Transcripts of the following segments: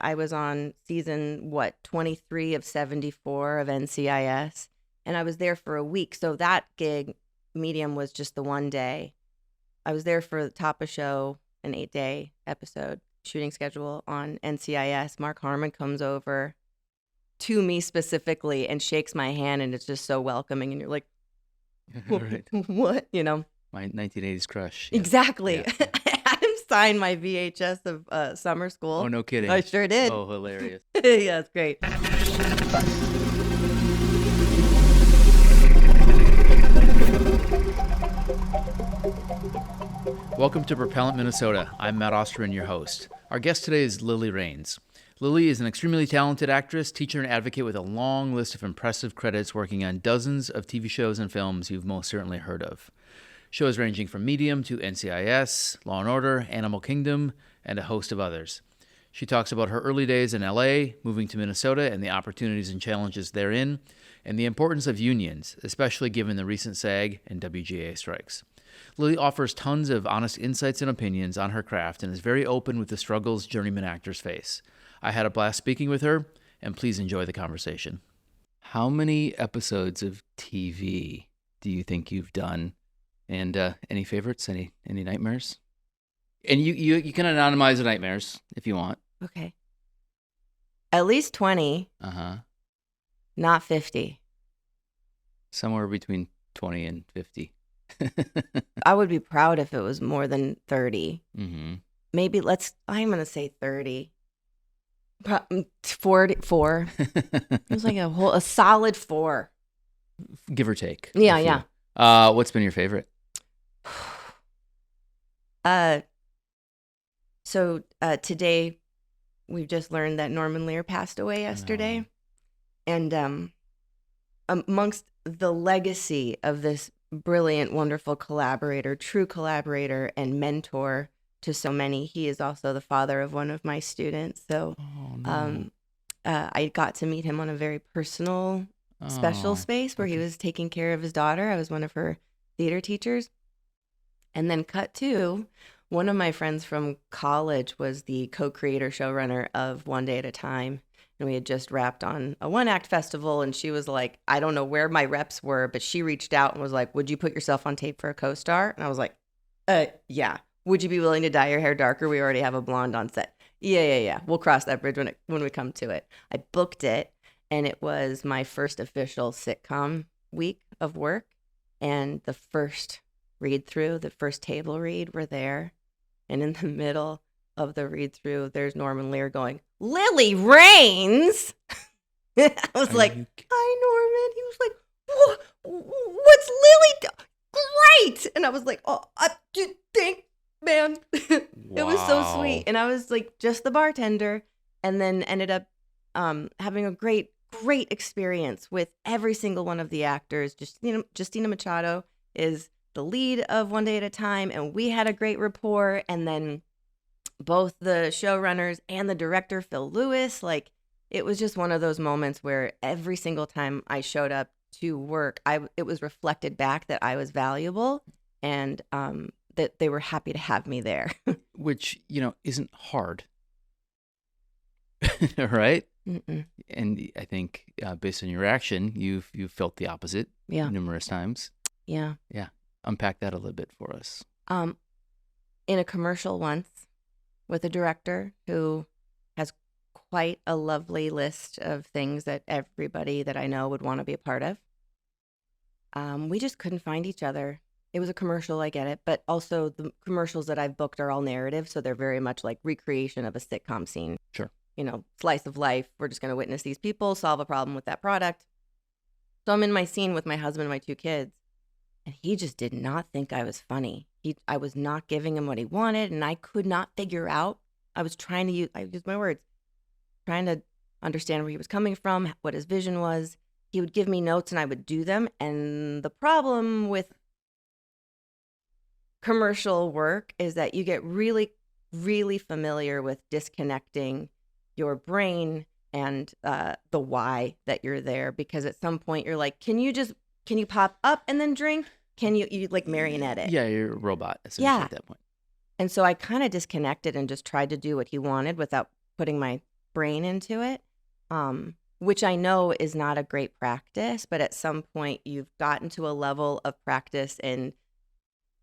I was on season, 23 of 74 of NCIS, and I was there for a week. So that gig medium was just the one day. I was there for the top of show, an 8-day episode shooting schedule on NCIS. Mark Harmon comes over to me specifically and shakes my hand, and it's just so welcoming. And you're like, Right. what? You know? My 1980s crush. Yeah. Exactly. Yeah. Adam signed my VHS of Summer School. Oh, no kidding. I sure did. Oh, hilarious. Yeah, it's great. Welcome to Propellant Minnesota. I'm Matt Osterman, your host. Our guest today is Lily Rains. Lily is an extremely talented actress, teacher, and advocate with a long list of impressive credits working on dozens of TV shows and films you've most certainly heard of. Shows ranging from Medium to NCIS, Law & Order, Animal Kingdom, and a host of others. She talks about her early days in LA, moving to Minnesota and the opportunities and challenges therein, and the importance of unions, especially given the recent SAG and WGA strikes. Lily offers tons of honest insights and opinions on her craft and is very open with the struggles journeyman actors face. I had a blast speaking with her, and please enjoy the conversation. How many episodes of TV do you think you've done? And any favorites? Any nightmares? And you can anonymize the nightmares if you want. Okay. At least 20. Not 50. Somewhere between 20 and 50. I would be proud if it was more than 30. Mm-hmm. Maybe I'm going to say 30. 4. It was like a solid 4. Give or take. Yeah. What's been your favorite? So today we've just learned that Norman Lear passed away yesterday. And amongst the legacy of this brilliant, wonderful collaborator, true collaborator and mentor to so many, he is also the father of one of my students. So I got to meet him on a very personal, special space where he was taking care of his daughter. I was one of her theater teachers. And then cut to, one of my friends from college was the co-creator showrunner of One Day at a Time. And we had just wrapped on a one-act festival, and she was like, I don't know where my reps were, but she reached out and was like, would you put yourself on tape for a co-star? And I was like, yeah. Would you be willing to dye your hair darker? We already have a blonde on set. Yeah. We'll cross that bridge when we come to it. I booked it, and it was my first official sitcom week of work. And the first read-through, the first table read, were there. And in the middle of the read-through, there's Norman Lear going, Lily Rains! I was like, hi, Norman. He was like, what's Lily Great! And I was like, thanks, man. It was so sweet. And I was like just the bartender, and then ended up having a great experience with every single one of the actors. Justina Machado is the lead of One Day at a Time, and we had a great rapport. And then both the showrunners and the director, Phil Lewis, like, it was just one of those moments where every single time I showed up to work, it was reflected back that I was valuable, and that they were happy to have me there. Which, isn't hard. Right? Mm-mm. And I think based on your reaction, you've felt the opposite numerous times. Yeah. Unpack that a little bit for us. In a commercial once with a director who has quite a lovely list of things that everybody that I know would want to be a part of. We just couldn't find each other. It was a commercial, I get it, but also the commercials that I've booked are all narrative, so they're very much like recreation of a sitcom scene. Sure. Slice of life. We're just going to witness these people, solve a problem with that product. So I'm in my scene with my husband and my 2 kids, and he just did not think I was funny. I was not giving him what he wanted, and I could not figure out. I was trying to I used my words, trying to understand where he was coming from, what his vision was. He would give me notes, and I would do them. And the problem with commercial work is that you get really, really familiar with disconnecting your brain and the why that you're there, because at some point you're like, can you pop up and then drink? Can you like marionette it? Yeah, you're a robot essentially at that point. And so I kind of disconnected and just tried to do what he wanted without putting my brain into it, which I know is not a great practice, but at some point you've gotten to a level of practice and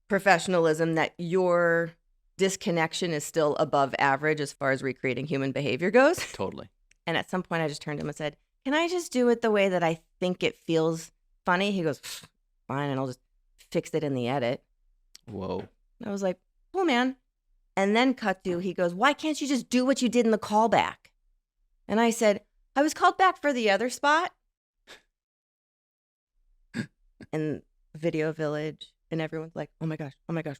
professionalism that your disconnection is still above average as far as recreating human behavior goes. Totally. And at some point I just turned to him and said, can I just do it the way that I think it feels funny? He goes, fine, and I'll just fix it in the edit. Whoa. I was like, cool, man. And then cut to, he goes, why can't you just do what you did in the callback? And I said, I was called back for the other spot. And Video Village, and everyone's like, oh my gosh,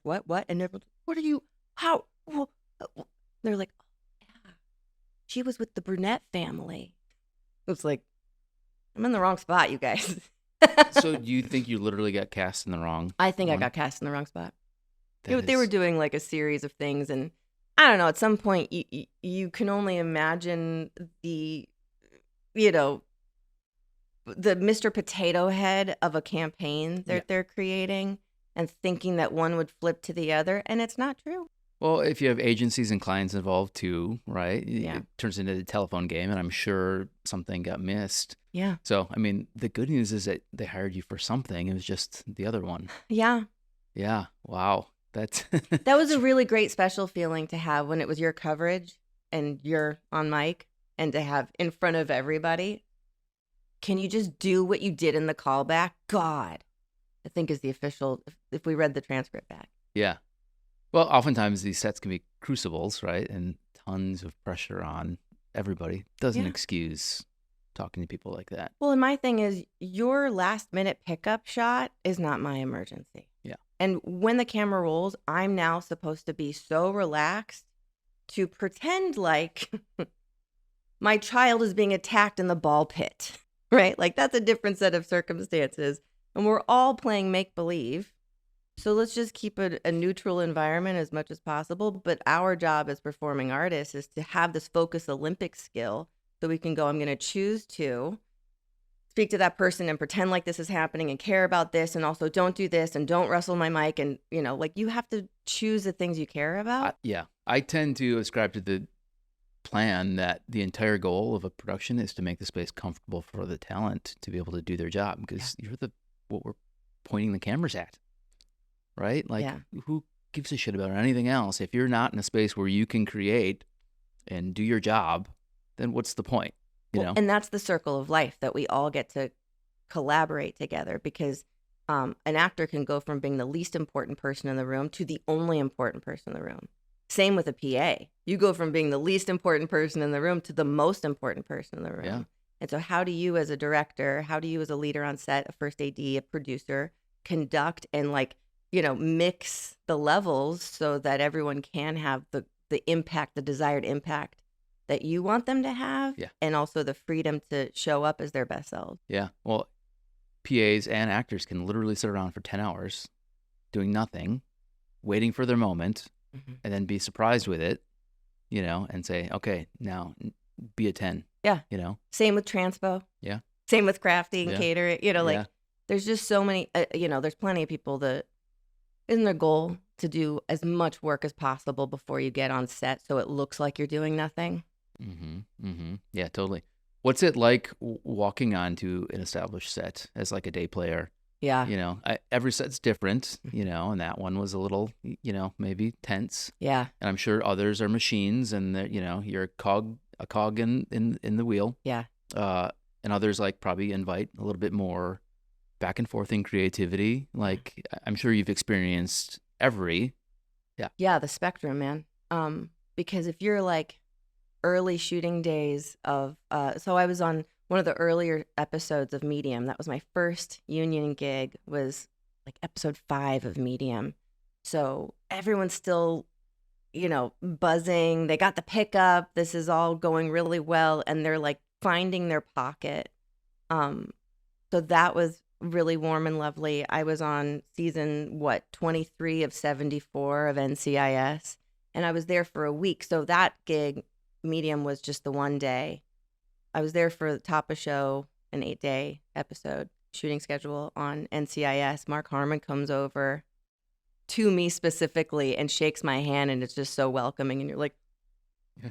what? And everyone's, what are you, how? They're like, oh, yeah, she was with the Brunette family. It was like, I'm in the wrong spot, you guys. So do you think you literally got cast in the wrong I think one? I got cast in the wrong spot. That They were is- doing like a series of things, and I don't know, at some point you can only imagine the, you know, the Mr. Potato Head of a campaign that they're creating and thinking that one would flip to the other, and it's not true. Well, if you have agencies and clients involved too, right? Yeah. It turns into a telephone game, and I'm sure something got missed. Yeah. So, I mean, the good news is that they hired you for something. It was just the other one. Yeah. Yeah. Wow. That's That was a really great special feeling to have when it was your coverage and you're on mic, and to have in front of everybody. Can you just do what you did in the callback? God, I think is the official, if we read the transcript back. Yeah. Well, oftentimes these sets can be crucibles, right? And tons of pressure on everybody. Doesn't Yeah. excuse talking to people like that. Well, and my thing is, your last minute pickup shot is not my emergency. Yeah. And when the camera rolls, I'm now supposed to be so relaxed to pretend like my child is being attacked in the ball pit, right? Like, that's a different set of circumstances. And we're all playing make-believe. So let's just keep a neutral environment as much as possible. But our job as performing artists is to have this focus Olympic skill, so we can go, I'm going to choose to speak to that person and pretend like this is happening and care about this, and also don't do this and don't rustle my mic. And, you know, like, you have to choose the things you care about. I tend to ascribe to the plan that the entire goal of a production is to make the space comfortable for the talent to be able to do their job, because you're what we're pointing the cameras at, right? Like, who gives a shit about anything else? If you're not in a space where you can create and do your job, then what's the point? You know? And that's the circle of life that we all get to collaborate together, because an actor can go from being the least important person in the room to the only important person in the room. Same with a PA. You go from being the least important person in the room to the most important person in the room. Yeah. And so how do you as a director, how do you as a leader on set, a first AD, a producer, conduct and, like, you know, mix the levels so that everyone can have the impact, the desired impact that you want them to have, and also the freedom to show up as their best selves. Yeah. Well, PAs and actors can literally sit around for 10 hours doing nothing, waiting for their moment, and then be surprised with it, you know, and say, okay, now be a 10. Yeah. You know? Same with transpo. Yeah. Same with crafting, catering, you know, like, there's just so many, you know, there's plenty of people that isn't their goal to do as much work as possible before you get on set, so it looks like you're doing nothing. Yeah, totally. What's it like walking onto an established set as like a day player? Yeah. You know, every set's different, you know, and that one was a little, you know, maybe tense. Yeah. And I'm sure others are machines, and you know, you're a cog in the wheel. Yeah. And others like probably invite a little bit more back and forth in creativity. Like, I'm sure you've experienced every. Yeah, the spectrum, man. Because if you're like early shooting days of, so I was on one of the earlier episodes of Medium. That was my first union gig, was like episode 5 of Medium. So everyone's still, you know, buzzing. They got the pickup. This is all going really well. And they're like finding their pocket. So that was really warm and lovely. I was on season 23 of 74 of NCIS, and I was there for a week. So that gig, Medium, was just the one day. I was there for the top of show, an 8-day episode shooting schedule on NCIS. Mark Harmon comes over to me specifically and shakes my hand, and it's just so welcoming, and you're like,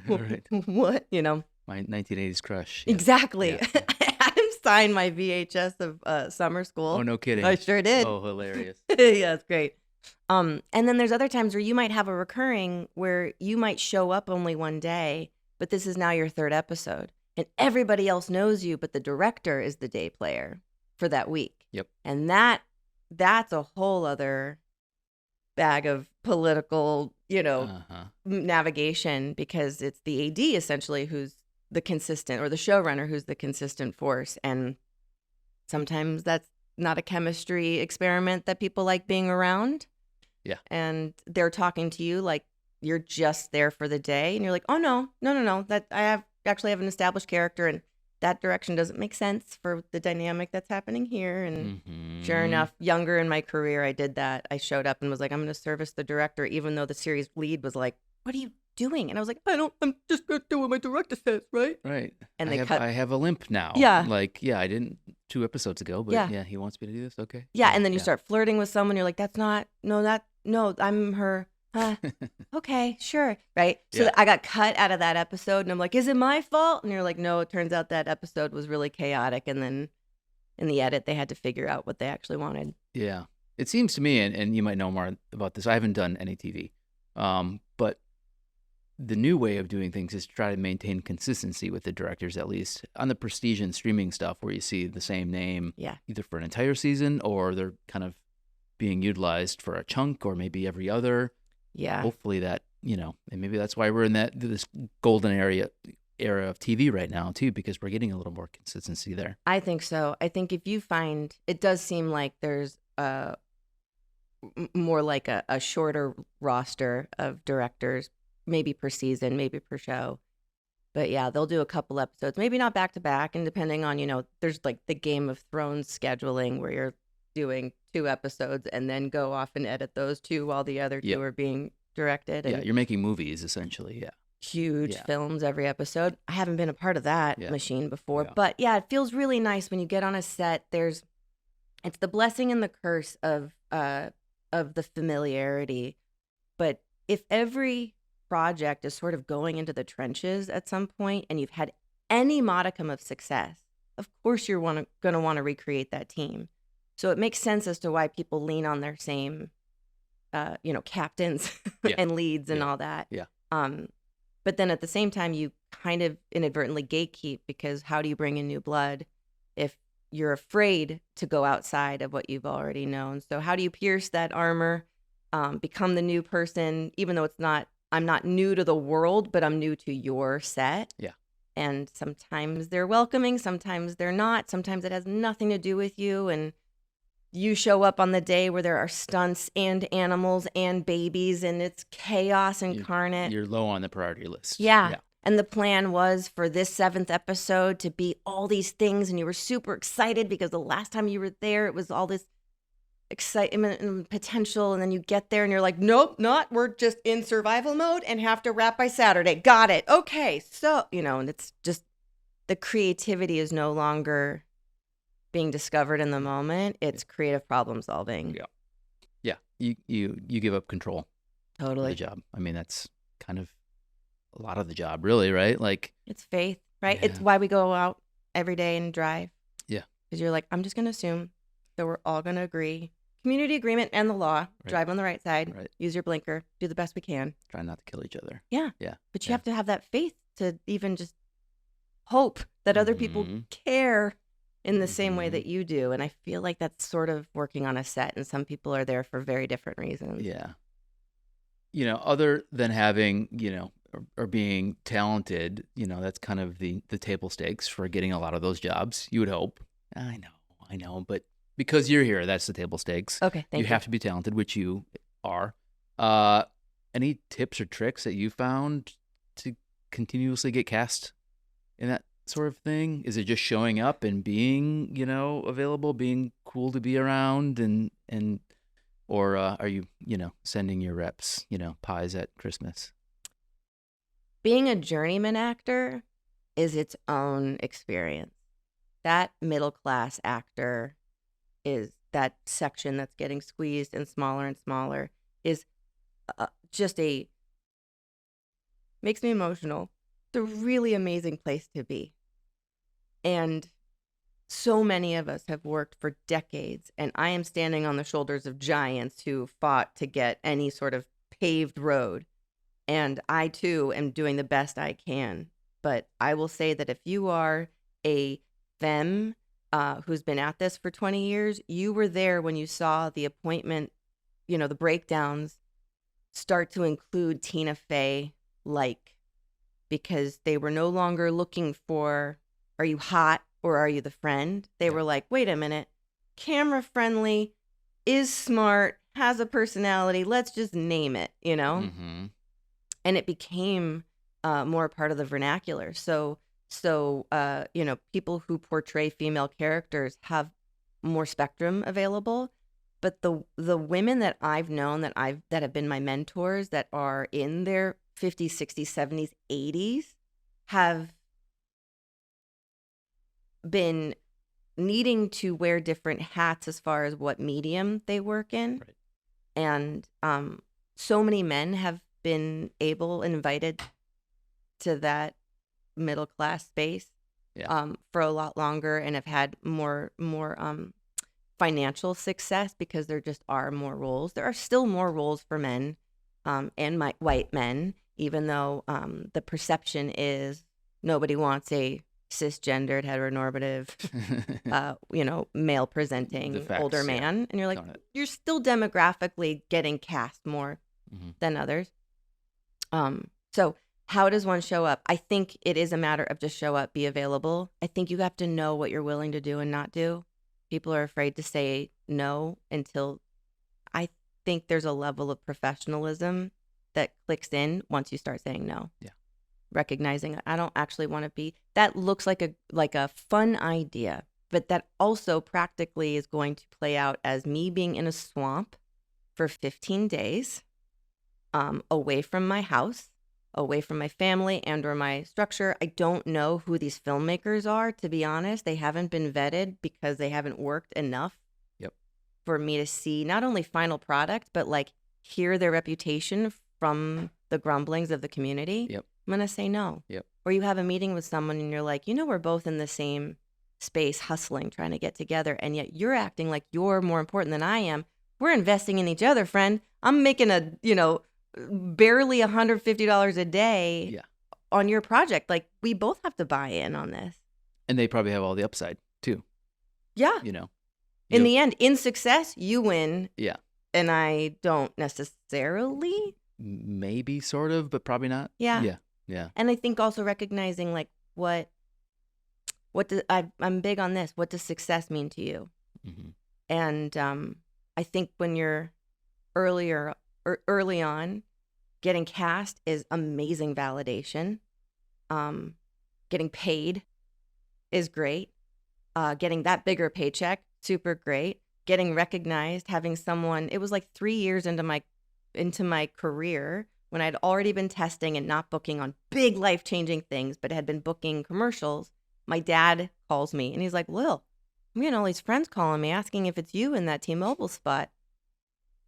Right. what, you know? My 1980s crush. Yeah. Exactly. Yeah. I had him sign my VHS of Summer School. Oh, no kidding. I sure did. Oh, hilarious. Yeah, it's great. And then there's other times where you might have a recurring where you might show up only one day, but this is now your third episode. And everybody else knows you, but the director is the day player for that week. Yep. And that's a whole other bag of political, navigation, because it's the AD essentially who's the consistent, or the showrunner who's the consistent force. And sometimes that's not a chemistry experiment that people like being around. Yeah. And they're talking to you like you're just there for the day. And you're like, oh, no. That I actually have an established character, and that direction doesn't make sense for the dynamic that's happening here. And sure enough, younger in my career, I did that. I showed up and was like, I'm going to service the director, even though the series lead was like, what are you doing? And I was like, I'm just going to do what my director says, right? Right. And I have a limp now. Yeah. Like, I didn't 2 episodes ago, but Yeah. he wants me to do this. Okay. Yeah. And then you start flirting with someone. You're like, I'm her. Okay, sure. Right. So I got cut out of that episode, and I'm like, is it my fault? And you're like, no, it turns out that episode was really chaotic. And then in the edit, they had to figure out what they actually wanted. Yeah. It seems to me, and you might know more about this, I haven't done any TV, but the new way of doing things is to try to maintain consistency with the directors, at least on the prestige and streaming stuff, where you see the same name either for an entire season, or they're kind of being utilized for a chunk, or maybe every other. Yeah. Hopefully that, and maybe that's why we're in this golden era of TV right now too, because we're getting a little more consistency there. I think so. I think if you find, it does seem like there's more like a shorter roster of directors, maybe per season, maybe per show. But yeah, they'll do a couple episodes, maybe not back to back. And depending on, there's like the Game of Thrones scheduling where you're doing 2 episodes and then go off and edit those 2 while the other 2 are being directed. And you're making movies essentially. Yeah. Huge films every episode. I haven't been a part of that machine before, but it feels really nice when you get on a set. It's the blessing and the curse of the familiarity. But if every project is sort of going into the trenches at some point, and you've had any modicum of success, of course you're going to want to recreate that team. So it makes sense as to why people lean on their same, captains and leads and all that. Yeah. But then at the same time, you kind of inadvertently gatekeep, because how do you bring in new blood if you're afraid to go outside of what you've already known? So how do you pierce that armor, become the new person, even though I'm not new to the world, but I'm new to your set. Yeah. And sometimes they're welcoming, sometimes they're not. Sometimes it has nothing to do with you, and you show up on the day where there are stunts and animals and babies, and it's chaos incarnate. You're low on the priority list. Yeah. And the plan was for this 7th episode to be all these things, and you were super excited because the last time you were there, it was all this excitement and potential, and then you get there and you're like, nope, we're just in survival mode and have to wrap by Saturday. Got it. Okay. So, and it's just, the creativity is no longer being discovered in the moment. It's creative problem solving. Yeah. You give up control. Totally. Of the job. I mean, that's kind of a lot of the job, really, right? Like, it's faith, right? Yeah. It's why we go out every day and drive. Yeah. Because you're like, I'm just going to assume that we're all going to agree. Community agreement and the law. Right. Drive on the right side. Right. Use your blinker. Do the best we can. Try not to kill each other. Yeah. But you have to have that faith to even just hope that other people care in the same way that you do. And I feel like that's sort of working on a set, and some people are there for very different reasons. Yeah. Other than having, or being talented, that's kind of the table stakes for getting a lot of those jobs, you would hope. I know, but because you're here, that's the table stakes. Okay, thank you. You have to be talented, which you are. Any tips or tricks that you found to continuously get cast in that sort of thing? Is it just showing up and being, available, being cool to be around, or are you, sending your reps, pies at Christmas? Being a journeyman actor is its own experience. That middle class actor is that section that's getting squeezed and smaller is just makes me emotional It's a really amazing place to be. And so many of us have worked for decades, and I am standing on the shoulders of giants who fought to get any sort of paved road. And I, too, am doing the best I can. But I will say that if you are a femme who's been at this for 20 years, you were there when you saw the appointment, the breakdowns start to include Tina Fey, because they were no longer looking for, are you hot or are you the friend? They were like, wait a minute, camera friendly, is smart, has a personality, let's just name it, Mm-hmm. And it became more part of the vernacular. So people who portray female characters have more spectrum available. But the women that I've known that have been my mentors that are in their 50s, 60s, 70s, 80s have been needing to wear different hats as far as what medium they work in. Right. And so many men have been able and invited to that middle class space for a lot longer and have had more financial success because there just are more roles. There are still more roles for men and white men, even though the perception is nobody wants a cisgendered, heteronormative, male presenting older man. And you're like, you're still demographically getting cast more than others. So how does one show up? I think it is a matter of just show up, be available. I think you have to know what you're willing to do and not do. People are afraid to say no until I think there's a level of professionalism that clicks in once you start saying no. Yeah. Recognizing I don't actually want to be, that looks like a fun idea, but that also practically is going to play out as me being in a swamp for 15 days, away from my house, away from my family and or my structure. I don't know who these filmmakers are, to be honest. They haven't been vetted because they haven't worked enough for me to see not only final product, but hear their reputation from the grumblings of the community. Yep. I'm going to say no. Yep. Or you have a meeting with someone and you're like, we're both in the same space hustling, trying to get together. And yet you're acting like you're more important than I am. We're investing in each other, friend. I'm making barely $150 a day on your project. We both have to buy in on this. And they probably have all the upside too. Yeah. In the end, in success, you win. Yeah. And I don't necessarily. Maybe sort of, but probably not. Yeah. Yeah. And I think also recognizing I'm big on this. What does success mean to you? Mm-hmm. And I think when you're early on, getting cast is amazing validation. Getting paid is great. Getting that bigger paycheck, super great. Getting recognized, having someone, it was 3 years into my career when I'd already been testing and not booking on big life-changing things, but had been booking commercials. My dad calls me and he's like, Lil, I'm getting all these friends calling me asking if it's you in that T-Mobile spot.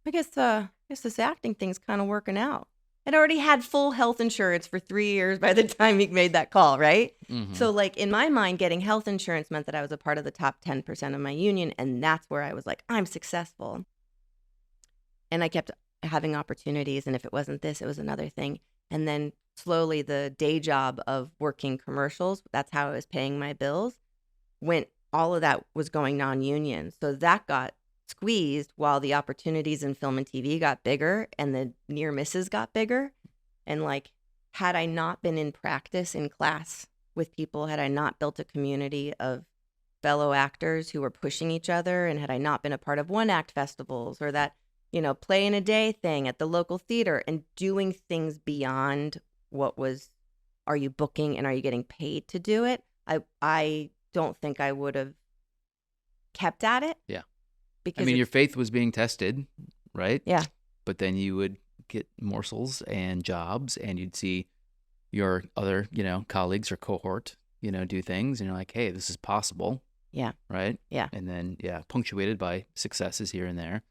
I guess this acting thing's kind of working out. I'd already had full health insurance for 3 years by the time he made that call, right? Mm-hmm. So in my mind, getting health insurance meant that I was a part of the top 10% of my union. And that's where I was like, I'm successful. And I kept having opportunities. And if it wasn't this, it was another thing. And then slowly the day job of working commercials, that's how I was paying my bills, all of that was going non-union. So that got squeezed while the opportunities in film and TV got bigger and the near misses got bigger. And had I not been in practice in class with people, had I not built a community of fellow actors who were pushing each other, and had I not been a part of one act festivals or that, play in a day thing at the local theater and doing things beyond what was, are you booking and are you getting paid to do it? I don't think I would have kept at it. Yeah. Because your faith was being tested, right? Yeah. But then you would get morsels and jobs and you'd see your other, colleagues or cohort, do things and you're like, hey, this is possible. Yeah. Right? Yeah. And then, punctuated by successes here and there.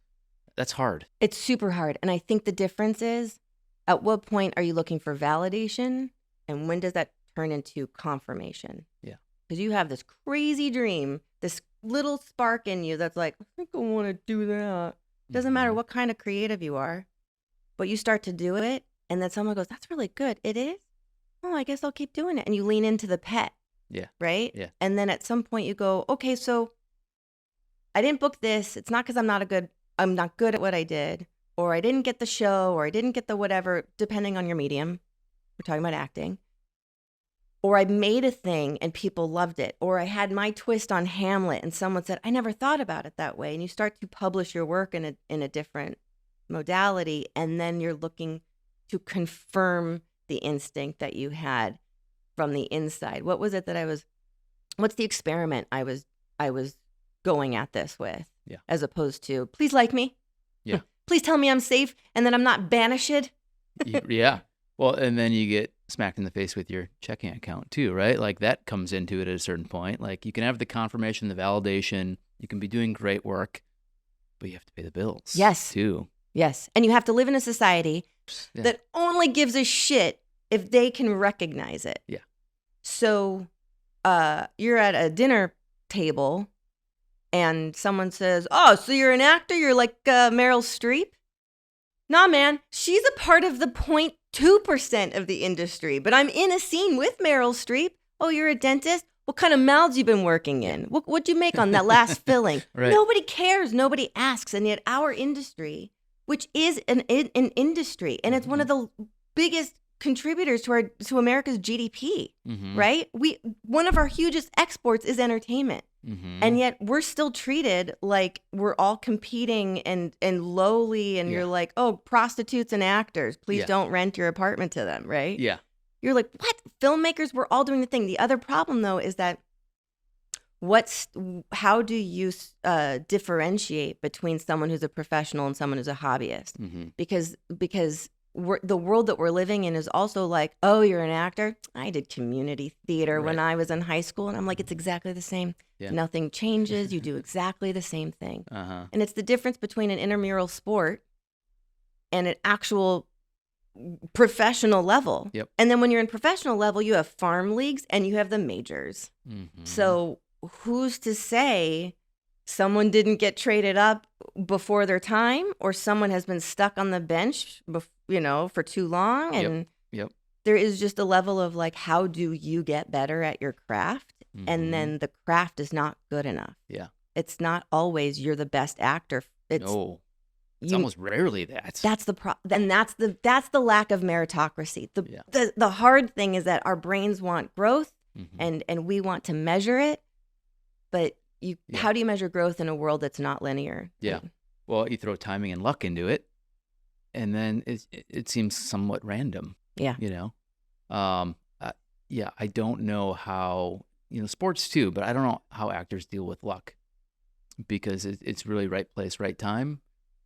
That's hard. It's super hard. And I think the difference is, at what point are you looking for validation? And when does that turn into confirmation. Yeah. Because you have this crazy dream, this little spark in you that's like, I think I want to do that. Doesn't matter what kind of creative you are, but you start to do it, and then someone goes, that's really good. It is? Oh, I guess I'll keep doing it. And you lean into the pet. Yeah. Right? Yeah. And then at some point you go, okay, so I didn't book this. It's not because I'm not good at what I did, or I didn't get the show, or I didn't get the whatever, depending on your medium. We're talking about acting. Or I made a thing and people loved it. Or I had my twist on Hamlet and someone said, I never thought about it that way. And you start to publish your work in a different modality. And then you're looking to confirm the instinct that you had from the inside. What was it that what's the experiment I was going at this with? Yeah. As opposed to, please like me. Yeah. Please tell me I'm safe and that I'm not banished. Yeah. Well, and then you get smacked in the face with your checking account too, right? Like that comes into it at a certain point. Like you can have the confirmation, the validation, you can be doing great work, but you have to pay the bills. Yes. Too. Yes. And you have to live in a society that only gives a shit if they can recognize it. Yeah. So you're at a dinner table and someone says, oh, so you're an actor? You're like Meryl Streep? Nah, man, she's a part of the 0.2% of the industry, but I'm in a scene with Meryl Streep. Oh, you're a dentist? What kind of mouths you been working in? What'd you make on that last filling? Right. Nobody cares. Nobody asks. And yet our industry, which is an industry, and it's one of the biggest contributors to America's GDP, right? One of our hugest exports is entertainment. And yet we're still treated like we're all competing and lowly, and you're like, oh, prostitutes and actors, please don't rent your apartment to them, right? Yeah. You're like, what? Filmmakers, we're all doing the thing. The other problem, though, is that how do you differentiate between someone who's a professional and someone who's a hobbyist? Because the world that we're living in is also like, oh, you're an actor? I did community theater when I was in high school. And I'm like, it's exactly the same. Yeah. Nothing changes. You do exactly the same thing. And it's the difference between an intramural sport and an actual professional level. Yep. And then when you're in professional level, you have farm leagues and you have the majors. So who's to say someone didn't get traded up before their time, or someone has been stuck on the bench, for too long? And there is just a level of like, how do you get better at your craft? And then the craft is not good enough. Yeah. It's not always you're the best actor. It's almost rarely that. That's the and that's the lack of meritocracy. The hard thing is that our brains want growth and we want to measure it, but how do you measure growth in a world that's not linear? Yeah. Well, you throw timing and luck into it, and then it seems somewhat random. Yeah. I don't know how, sports too, but I don't know how actors deal with luck, because it's really right place, right time.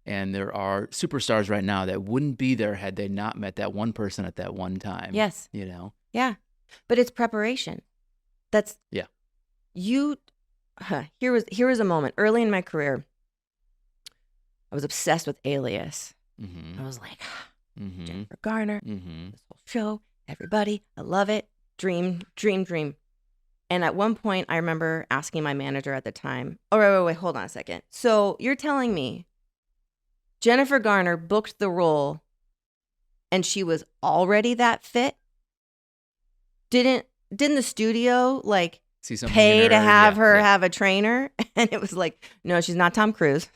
And there are superstars right now that wouldn't be there had they not met that one person at that one time. Yes. Yeah. But it's preparation. Here was a moment early in my career. I was obsessed with Alias. I was like, Jennifer Garner, this whole show, everybody, I love it. Dream. And at one point, I remember asking my manager at the time, oh, wait, hold on a second. So you're telling me Jennifer Garner booked the role and she was already that fit? Didn't the studio pay to have her have a trainer? And it was like, no, she's not Tom Cruise,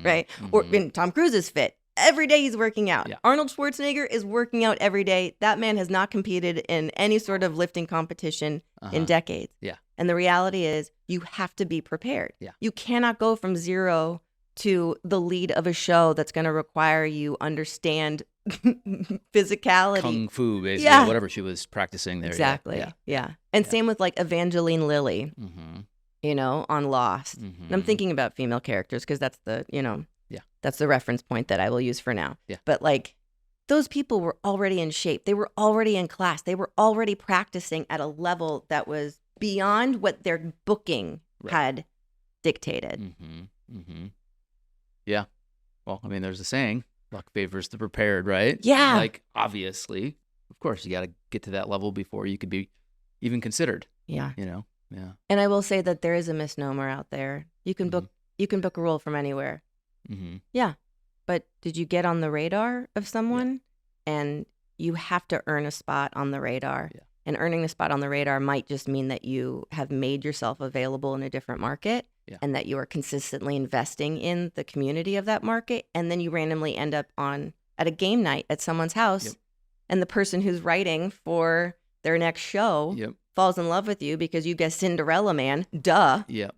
right? Or Tom Cruise is fit. Every day he's working out. Yeah. Arnold Schwarzenegger is working out every day. That man has not competed in any sort of lifting competition in decades. Yeah. And the reality is you have to be prepared. Yeah. You cannot go from zero to the lead of a show that's going to require you understand physicality. Kung Fu, basically, whatever she was practicing there. Exactly. Yeah. And same with Evangeline Lilly, on Lost. And I'm thinking about female characters because that's that's the reference point that I will use for now. Yeah. But those people were already in shape. They were already in class. They were already practicing at a level that was beyond what their booking had dictated. Yeah. Well, I mean, there's a saying, luck favors the prepared, right? Yeah. Obviously, of course, you got to get to that level before you could be even considered. Yeah. Yeah. And I will say that there is a misnomer out there. You can Mm-hmm. book a role from anywhere. Mm-hmm. Yeah. But did you get on the radar of someone? And you have to earn a spot on the radar. Yeah. And earning the spot on the radar might just mean that you have made yourself available in a different market and that you are consistently investing in the community of that market. And then you randomly end up at a game night at someone's house and the person who's writing for their next show falls in love with you because you get Cinderella Man. Duh. Yep.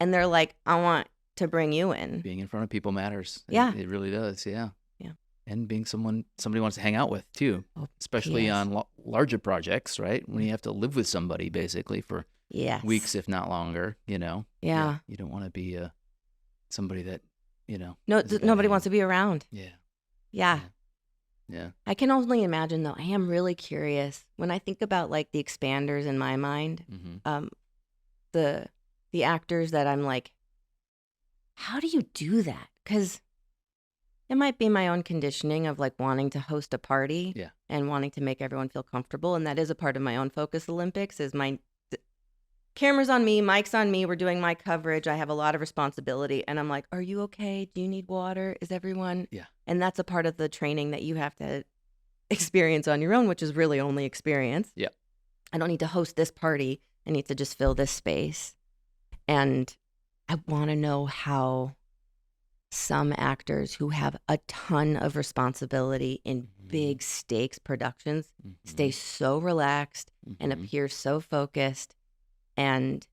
And they're like, I want to bring you in. Being in front of people matters. Yeah. It really does. Yeah. Yeah. And being somebody wants to hang out with too, especially on larger projects, right? When you have to live with somebody basically for weeks, if not longer, Yeah. You don't want to be somebody that, nobody wants to be around. Yeah. I can only imagine though. I am really curious when I think about like the expanders in my mind, the actors that I'm like, how do you do that? Because it might be my own conditioning of like wanting to host a party and wanting to make everyone feel comfortable. And that is a part of my own Focus Olympics is camera's on me, mic's on me. We're doing my coverage. I have a lot of responsibility. And I'm like, are you okay? Do you need water? Is everyone? Yeah. And that's a part of the training that you have to experience on your own, which is really only experience. Yeah. I don't need to host this party. I need to just fill this space. And I want to know how some actors who have a ton of responsibility in big stakes productions stay so relaxed and appear so focused, and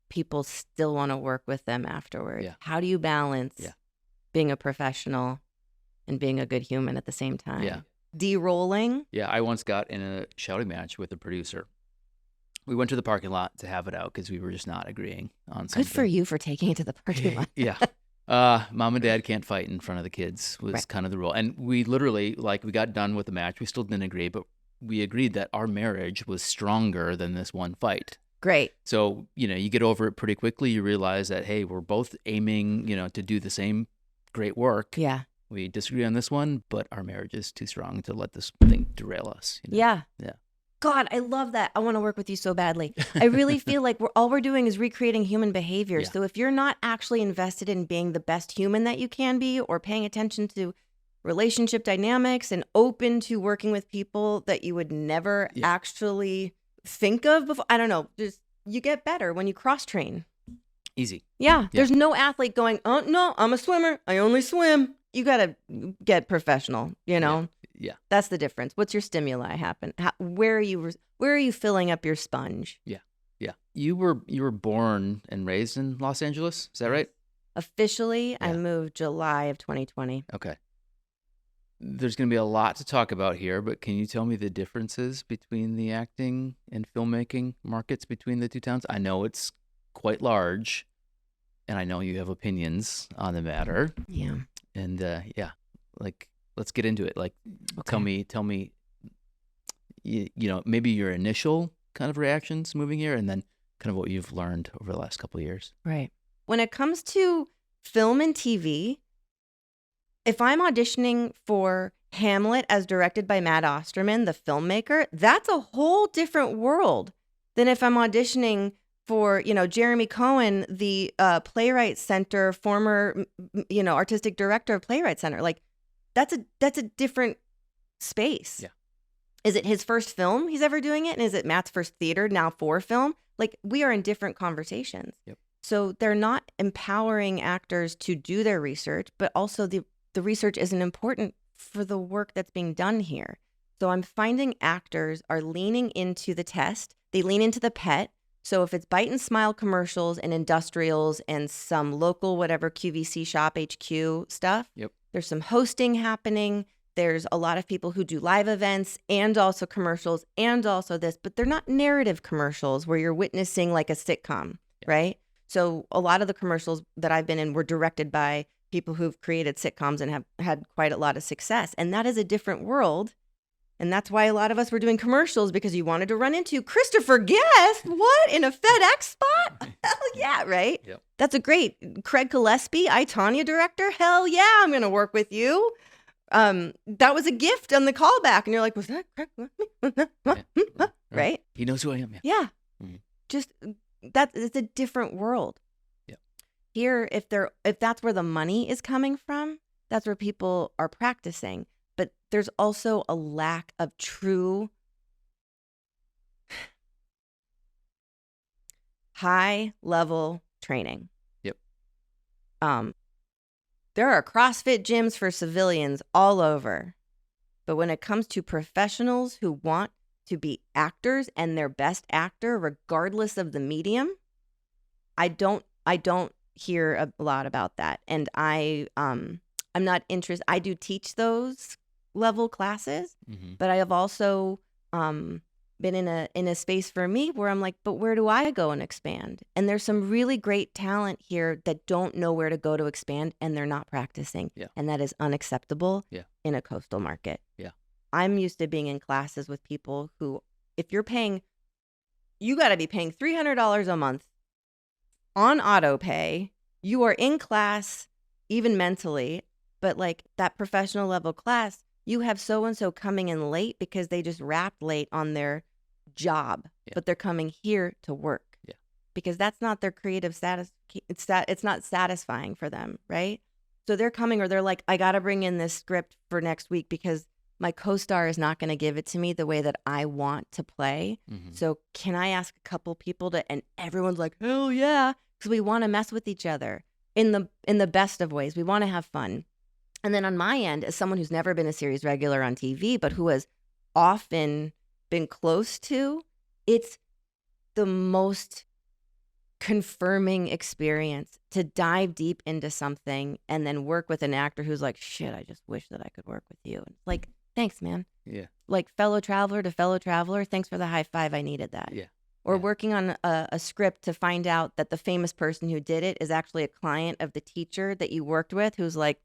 people still want to work with them afterward. Yeah. How do you balance being a professional and being a good human at the same time? Yeah. De-rolling? Yeah, I once got in a shouting match with a producer. We went to the parking lot to have it out because we were just not agreeing on something. Good for you for taking it to the parking lot. Yeah. Mom and dad can't fight in front of the kids was kind of the rule. And we literally, we got done with the match. We still didn't agree, but we agreed that our marriage was stronger than this one fight. Great. So, you get over it pretty quickly. You realize that, hey, we're both aiming, to do the same great work. Yeah. We disagree on this one, but our marriage is too strong to let this thing derail us. Yeah. Yeah. God, I love that. I want to work with you so badly. I really feel like all we're doing is recreating human behavior. Yeah. So if you're not actually invested in being the best human that you can be, or paying attention to relationship dynamics and open to working with people that you would never actually think of before, I don't know, just you get better when you cross train. Easy. Yeah. There's no athlete going, oh no, I'm a swimmer. I only swim. You got to get professional, Yeah. That's the difference. What's your stimuli happen? Where are you filling up your sponge? Yeah. You were born and raised in Los Angeles, is that right? Officially, I moved July of 2020. Okay. There's going to be a lot to talk about here, but can you tell me the differences between the acting and filmmaking markets between the two towns? I know it's quite large, and I know you have opinions on the matter. Yeah. And let's get into it. Tell me, maybe your initial kind of reactions moving here, and then kind of what you've learned over the last couple of years. Right. When it comes to film and TV, if I'm auditioning for Hamlet as directed by Matt Osterman, the filmmaker, that's a whole different world than if I'm auditioning for, Jeremy Cohen, the Playwright Center, former, artistic director of Playwright Center. Like, that's a different space. Yeah. Is it his first film he's ever doing it? And is it Matt's first theater, now for film? Like, we are in different conversations. Yep. So they're not empowering actors to do their research, but also the research isn't important for the work that's being done here. So I'm finding actors are leaning into the test. They lean into the pet. So if it's Bite and Smile commercials and industrials and some local whatever QVC shop HQ stuff, there's some hosting happening. There's a lot of people who do live events and also commercials and also this, but they're not narrative commercials where you're witnessing like a sitcom, right? So a lot of the commercials that I've been in were directed by people who've created sitcoms and have had quite a lot of success. And that is a different world. And that's why a lot of us were doing commercials, because you wanted to run into Christopher Guest. What? In a FedEx spot? Hell yeah, right? Yep. That's a great Craig Gillespie, I, Tanya director. Hell yeah, I'm going to work with you. That was a gift on the callback. And you're like, was that Craig Gillespie? right? He knows who I am. Yeah. Mhm. Just it's a different world. Yeah. Here, if that's where the money is coming from, that's where people are practicing. But there's also a lack of true high level training. Yep. There are CrossFit gyms for civilians all over. But when it comes to professionals who want to be actors and their best actor, regardless of the medium, I don't hear a lot about that. And I'm not interested. I do teach those level classes, but I have also been in a space for me where I'm like, but where do I go and expand? And there's some really great talent here that don't know where to go to expand, and they're not practicing. Yeah. And that is unacceptable in a coastal market. Yeah. I'm used to being in classes with people who, if you're paying, you got to be paying $300 a month on auto pay. You are in class, even mentally, but like that professional level class, you have so-and-so coming in late because they just wrapped late on their job, but they're coming here to work because that's not their creative status. It's not satisfying for them, right? So they're coming, or they're like, I got to bring in this script for next week because my co-star is not going to give it to me the way that I want to play. So can I ask a couple people to, and everyone's like, hell yeah, because we want to mess with each other in the best of ways. We want to have fun. And then on my end, as someone who's never been a series regular on TV, but who has often been close to, it's the most confirming experience to dive deep into something and then work with an actor who's like, shit, I just wish that I could work with you. And it's like, thanks, man. Yeah. Like fellow traveler to fellow traveler, thanks for the high five. I needed that. Yeah. Or working on a script to find out that the famous person who did it is actually a client of the teacher that you worked with, who's like,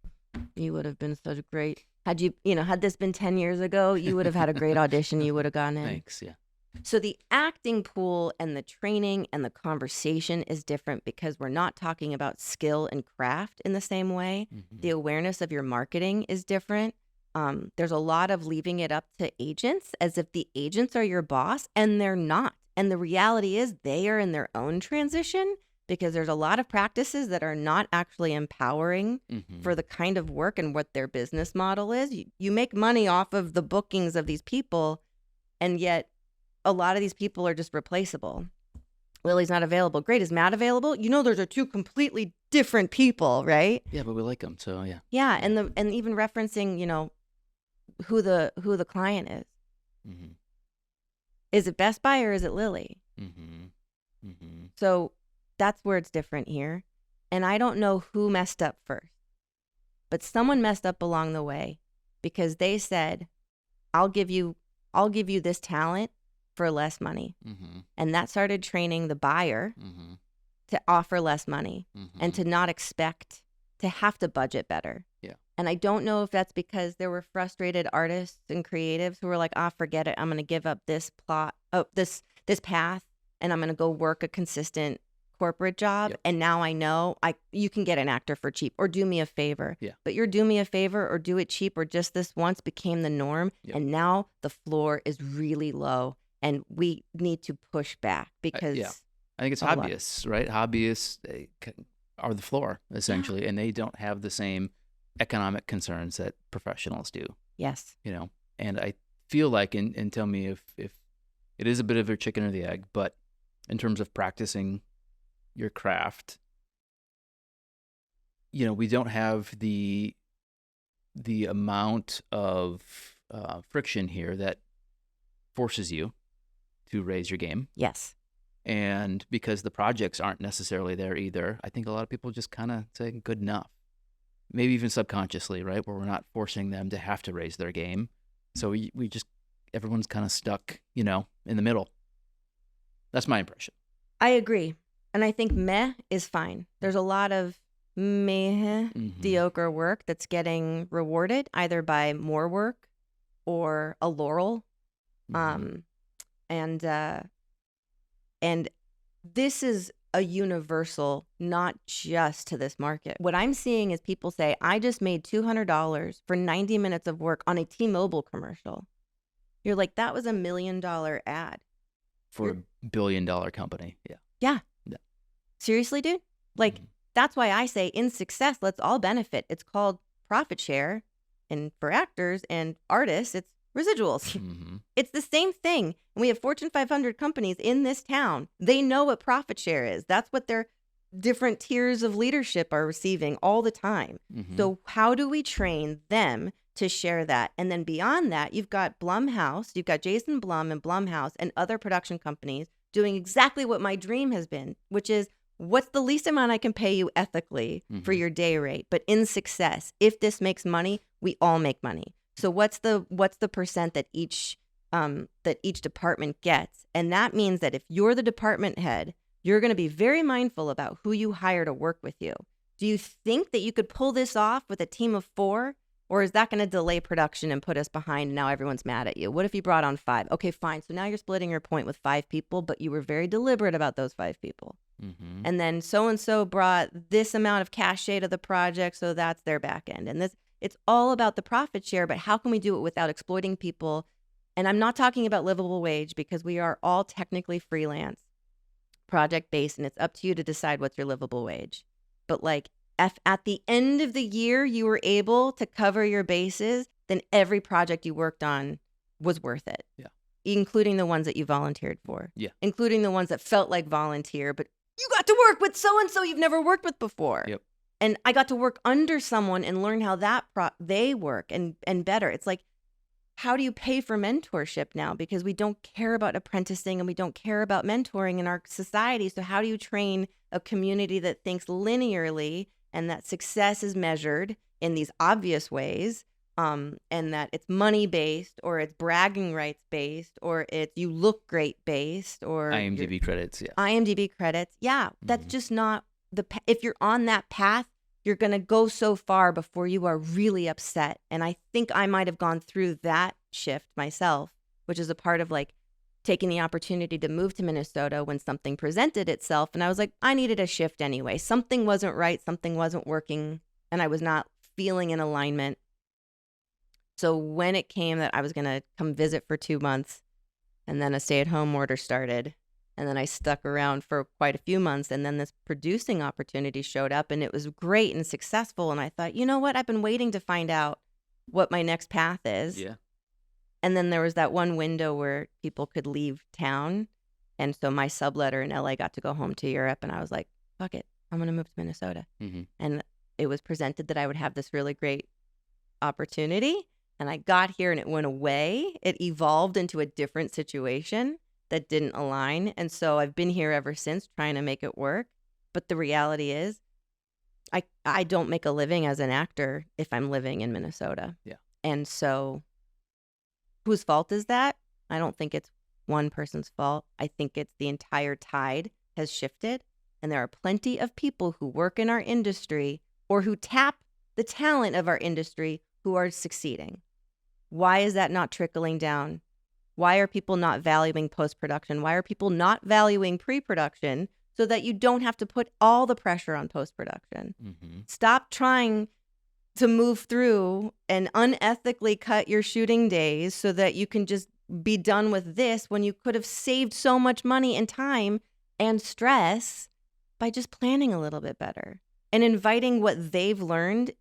you would have been such great. Had this been 10 years ago, you would have had a great audition. You would have gone in. Thanks. Yeah. So the acting pool and the training and the conversation is different because we're not talking about skill and craft in the same way. The awareness of your marketing is different. There's a lot of leaving it up to agents as if the agents are your boss, and they're not. And the reality is they are in their own transition because there's a lot of practices that are not actually empowering for the kind of work and what their business model is. You make money off of the bookings of these people, and yet a lot of these people are just replaceable. Lily's not available. Great. Is Matt available? Those are two completely different people, right? Yeah, but we like them, so yeah. Yeah, and even referencing, who the client is. Is it Best Buy or is it Lily? So that's where it's different here. And I don't know who messed up first, but someone messed up along the way because they said, I'll give you this talent for less money. And that started training the buyer to offer less money and to not expect to have to budget better. Yeah. And I don't know if that's because there were frustrated artists and creatives who were like, forget it. I'm going to give up this this path, and I'm going to go work a consistent corporate job. Yep. And now I know you can get an actor for cheap, or do me a favor. Yeah. But your do me a favor or do it cheap or just this once became the norm. Yep. And now the floor is really low, and we need to push back because I think it's hobbyists, right? Hobbyists are the floor essentially, and they don't have the same economic concerns that professionals do. Yes. And I feel like, and tell me if it is a bit of a chicken or the egg, but in terms of practicing your craft, we don't have the amount of friction here that forces you to raise your game. Yes. And because the projects aren't necessarily there either, I think a lot of people just kind of say good enough. Maybe even subconsciously, right? Where we're not forcing them to have to raise their game. So we just, everyone's kind of stuck, in the middle. That's my impression. I agree. And I think meh is fine. There's a lot of mediocre work that's getting rewarded either by more work or a laurel. And this is a universal, not just to this market. What I'm seeing is people say, I just made $200 for 90 minutes of work on a T-Mobile commercial. You're like, that was $1 million ad. for a billion-dollar company. Yeah. Yeah. Yeah. Seriously, dude? Like, that's why I say in success, let's all benefit. It's called profit share. And for actors and artists, it's residuals. It's the same thing. And we have Fortune 500 companies in this town. They know what profit share is. That's what their different tiers of leadership are receiving all the time. So how do we train them to share that? And then beyond that, you've got Blumhouse, you've got Jason Blum and Blumhouse and other production companies doing exactly what my dream has been, which is what's the least amount I can pay you ethically for your day rate? But in success, if this makes money, we all make money. So what's the percent that each department gets? And that means that if you're the department head, you're going to be very mindful about who you hire to work with you. Do you think that you could pull this off with a team of 4? Or is that going to delay production and put us behind and now everyone's mad at you? What if you brought on 5? Okay, fine. So now you're splitting your point with 5 people, but you were very deliberate about those 5 people. And then so-and-so brought this amount of cachet to the project, so that's their back end. And it's all about the profit share, but how can we do it without exploiting people? And I'm not talking about livable wage because we are all technically freelance, project-based, and it's up to you to decide what's your livable wage. But like, if at the end of the year you were able to cover your bases, then every project you worked on was worth it. Yeah. Including the ones that you volunteered for. Yeah. Including the ones that felt like volunteer, but you got to work with so-and-so you've never worked with before. Yep. And I got to work under someone and learn how they work and better. It's like, how do you pay for mentorship now? Because we don't care about apprenticing and we don't care about mentoring in our society. So how do you train a community that thinks linearly and that success is measured in these obvious ways, and that it's money-based or it's bragging rights-based or it's you look great-based or IMDb credits, yeah. IMDb credits, yeah. That's just not if you're on that path, you're going to go so far before you are really upset. And I think I might have gone through that shift myself, which is a part of like taking the opportunity to move to Minnesota when something presented itself. And I was like, I needed a shift anyway. Something wasn't right. Something wasn't working. And I was not feeling in alignment. So when it came that I was going to come visit for 2 months and then a stay-at-home order started, and then I stuck around for quite a few months, and then this producing opportunity showed up, and it was great and successful. And I thought, you know what? I've been waiting to find out what my next path is. Yeah. And then there was that one window where people could leave town. And so my subletter in LA got to go home to Europe, and I was like, fuck it. I'm going to move to Minnesota. And it was presented that I would have this really great opportunity. And I got here and it went away. It evolved into a different situation that didn't align. And so I've been here ever since trying to make it work. But the reality is I don't make a living as an actor if I'm living in Minnesota. Yeah. And so whose fault is that? I don't think it's one person's fault. I think it's the entire tide has shifted. And there are plenty of people who work in our industry or who tap the talent of our industry who are succeeding. Why is that not trickling down? Why are people not valuing post-production? Why are people not valuing pre-production so that you don't have to put all the pressure on post-production? Stop trying to move through and unethically cut your shooting days so that you can just be done with this when you could have saved so much money and time and stress by just planning a little bit better and inviting what they've learned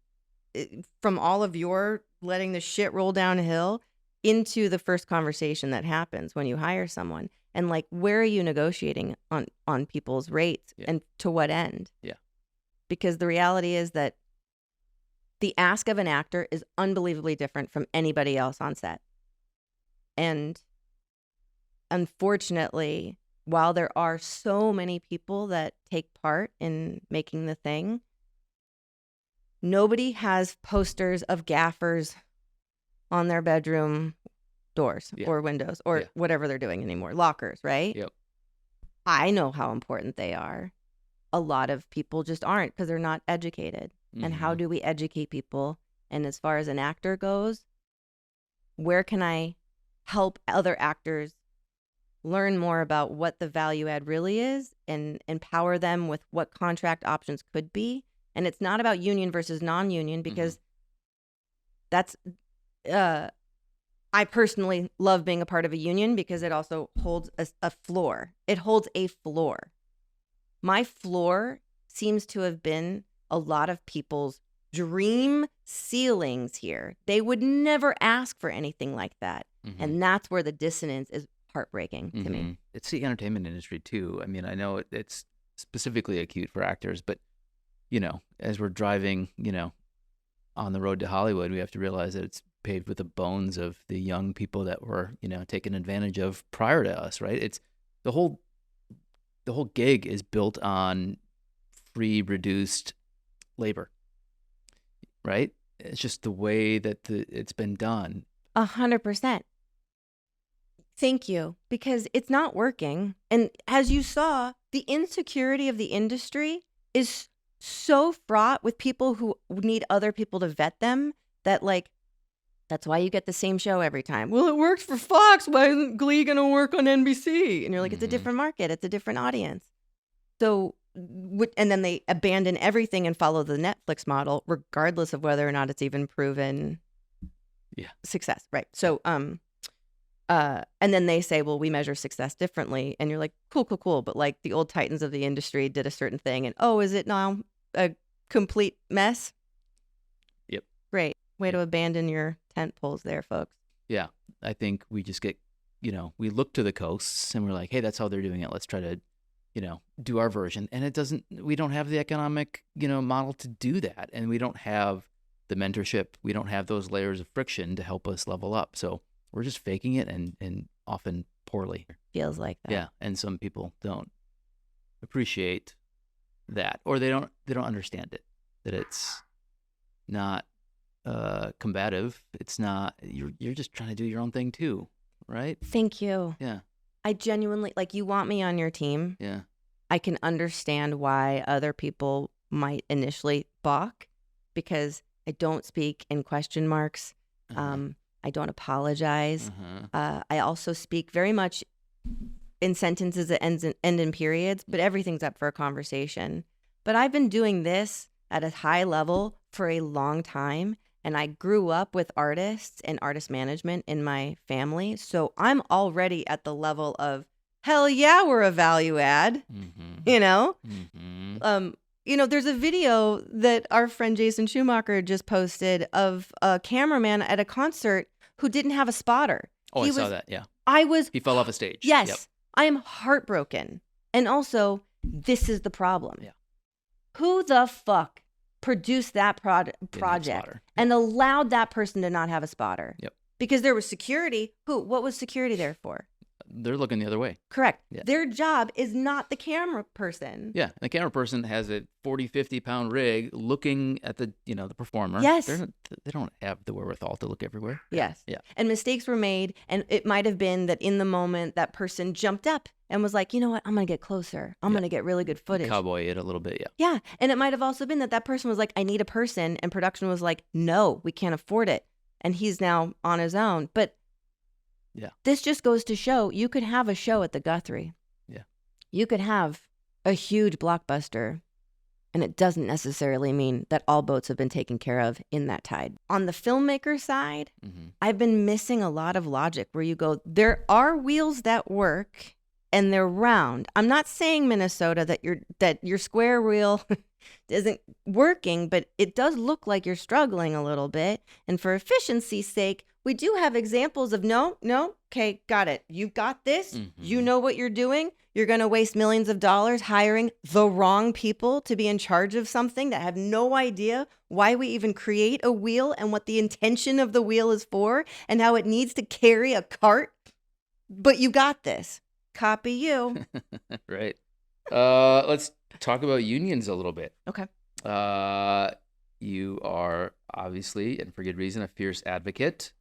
from all of your letting the shit roll downhill into the first conversation that happens when you hire someone. And like, where are you negotiating on people's rates and to what end? Yeah. Because the reality is that the ask of an actor is unbelievably different from anybody else on set. And unfortunately, while there are so many people that take part in making the thing, nobody has posters of gaffers on their bedroom doors or windows or whatever they're doing anymore. Lockers, right? Yep. I know how important they are. A lot of people just aren't because they're not educated. And how do we educate people? And as far as an actor goes, where can I help other actors learn more about what the value add really is and empower them with what contract options could be? And it's not about union versus non-union because that's I personally love being a part of a union because it also holds a floor. It holds a floor. My floor seems to have been a lot of people's dream ceilings here. They would never ask for anything like that. Mm-hmm. And that's where the dissonance is heartbreaking to me. It's the entertainment industry too. I mean, I know it's specifically acute for actors, but as we're driving, on the road to Hollywood, we have to realize that it's paved with the bones of the young people that were, taken advantage of prior to us, right? It's the whole gig is built on free, reduced labor, right? It's just the way that it's been done. 100%. Thank you, because it's not working. And as you saw, the insecurity of the industry is so fraught with people who need other people to vet them that, like, that's why you get the same show every time. Well, it works for Fox. Why isn't Glee going to work on NBC? And you're like, it's a different market. It's a different audience. So, and then they abandon everything and follow the Netflix model, regardless of whether or not it's even proven success. Right. So, and then they say, well, we measure success differently. And you're like, cool. But like the old titans of the industry did a certain thing. And, is it now a complete mess? Yep. Great. Way to abandon your tent poles there, folks. Yeah. I think we just get, we look to the coasts and we're like, hey, that's how they're doing it. Let's try to, do our version. And we don't have the economic, model to do that. And we don't have the mentorship. We don't have those layers of friction to help us level up. So we're just faking it and often poorly. Feels like that. Yeah. And some people don't appreciate that, or they don't understand it, that it's not combative. It's not, you're just trying to do your own thing too, right? Thank you. Yeah. I genuinely, like, you want me on your team. Yeah. I can understand why other people might initially balk, because I don't speak in question marks. I don't apologize. I also speak very much in sentences that end in periods, but everything's up for a conversation. But I've been doing this at a high level for a long time, and I grew up with artists and artist management in my family. So I'm already at the level of, hell yeah, we're a value add, there's a video that our friend Jason Schumacher just posted of a cameraman at a concert who didn't have a spotter. Oh, I saw that. Yeah. He fell off a stage. Yes. Yep. I am heartbroken. And also, this is the problem. Yeah. Who the fuck produced that project and allowed that person to not have a spotter? Yep. Because there was security. What was security there for? They're looking the other way. Correct. Yeah. Their job is not the camera person. Yeah. The camera person has a 40, 50-pound rig looking at the performer. Yes. They don't have the wherewithal to look everywhere. Yes. Yeah. And mistakes were made. And it might have been that in the moment that person jumped up and was like, you know what? I'm going to get closer. I'm going to get really good footage. Cowboy it a little bit. Yeah. Yeah. And it might have also been that person was like, I need a person. And production was like, no, we can't afford it. And he's now on his own. But yeah, this just goes to show you could have a show at the Guthrie. Yeah. You could have a huge blockbuster, and it doesn't necessarily mean that all boats have been taken care of in that tide. On the filmmaker side, I've been missing a lot of logic where you go, there are wheels that work and they're round. I'm not saying, Minnesota, that your square wheel isn't working, but it does look like you're struggling a little bit. And for efficiency's sake, we do have examples of no, okay, got it. You've got this. You know what you're doing. You're going to waste millions of dollars hiring the wrong people to be in charge of something that have no idea why we even create a wheel and what the intention of the wheel is for and how it needs to carry a cart. But you got this. Copy you. Right. Let's talk about unions a little bit. Okay. You are obviously, and for good reason, a fierce advocate.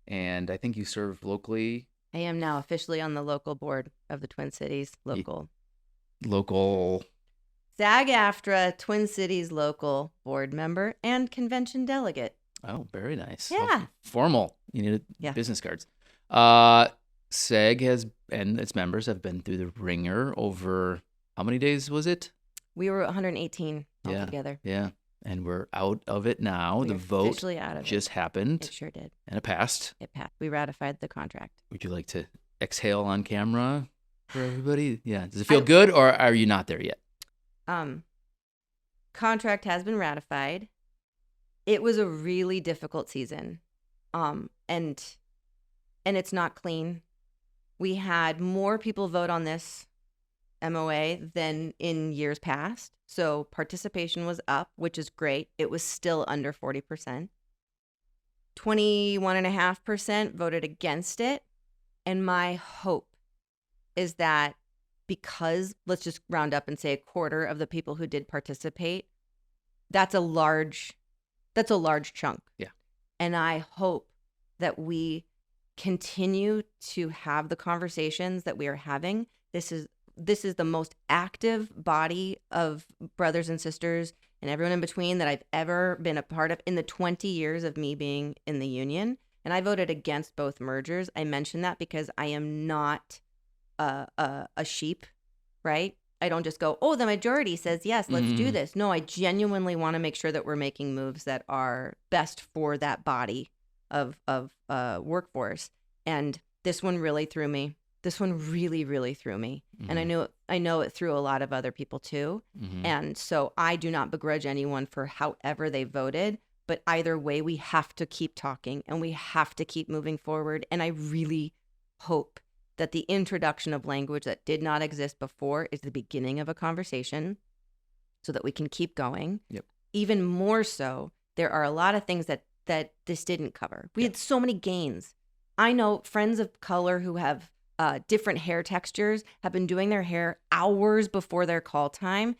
And I think you serve locally. I am now officially on the local board of the Twin Cities local SAG-AFTRA Twin Cities local board member and convention delegate. Oh, very nice. Yeah. Formal. You need business cards. SAG and its members have been through the ringer over, how many days was it? We were 118 altogether. Yeah. And we're out of it now. The We're vote officially out of just it. happened. It sure did. And it passed. It passed. We ratified the contract. Would you like to exhale on camera for everybody? Yeah. Does it feel good, or are you not there yet? Contract has been ratified. It was a really difficult season. And it's not clean. We had more people vote on this MOA than in years past. So participation was up, which is great. It was still under 40%. 21.5% voted against it. And my hope is that because, let's just round up and say a quarter of the people who did participate, that's a large chunk. Yeah. And I hope that we continue to have the conversations that we are having. This is the most active body of brothers and sisters and everyone in between that I've ever been a part of in the 20 years of me being in the union. And I voted against both mergers. I mention that because I am not a sheep, right? I don't just go, oh, the majority says yes, let's do this. No, I genuinely want to make sure that we're making moves that are best for that body of workforce. And this one really threw me. This one really, really threw me. And I know it threw a lot of other people too. And so I do not begrudge anyone for however they voted. But either way, we have to keep talking and we have to keep moving forward. And I really hope that the introduction of language that did not exist before is the beginning of a conversation so that we can keep going. Yep. Even more so, there are a lot of things that this didn't cover. We had so many gains. I know friends of color who have different hair textures have been doing their hair hours before their call time,